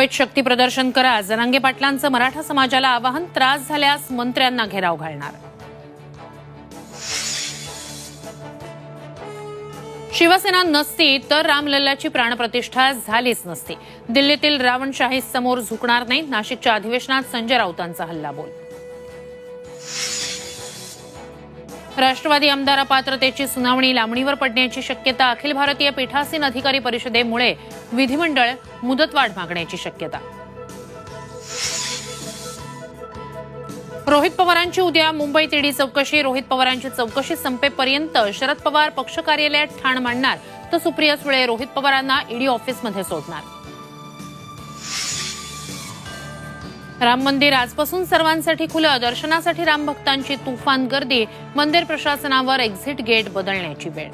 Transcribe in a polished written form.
मुंबईत शक्ती प्रदर्शन करा, जरांगे पाटलांचं मराठा समाजाला आवाहन, त्रास झाल्यास मंत्र्यांना घेराव घालणार. शिवसेना नसती तर रामलल्लाची प्राणप्रतिष्ठा झालीच नसती. दिल्लीतील रावणशाही समोर झुकणार नाही, नाशिकच्या अधिवेशनात संजय राऊतांचा हल्लाबोल. राष्ट्रवादी आमदार अपात्रतेची सुनावणी लांबणीवर पडण्याची शक्यता. अखिल भारतीय पीठासीन अधिकारी परिषदेमुळे विधिमंडळ मुदतवाढ मागण्याची शक्यता. रोहित पवारांची उद्या मुंबईत ईडी चौकशी. रोहित पवारांची चौकशी संपेपर्यंत शरद पवार पक्ष कार्यालयात ठाण मांडणार, तर सुप्रिया सुळे रोहित पवारांना ईडी ऑफिसमध्ये सोडणार. राम मंदिर आजपासून सर्वांसाठी खुलं. दर्शनासाठी रामभक्तांची तुफान गर्दी. मंदिर प्रशासनावर एक्झिट गेट बदलण्याची वेळ.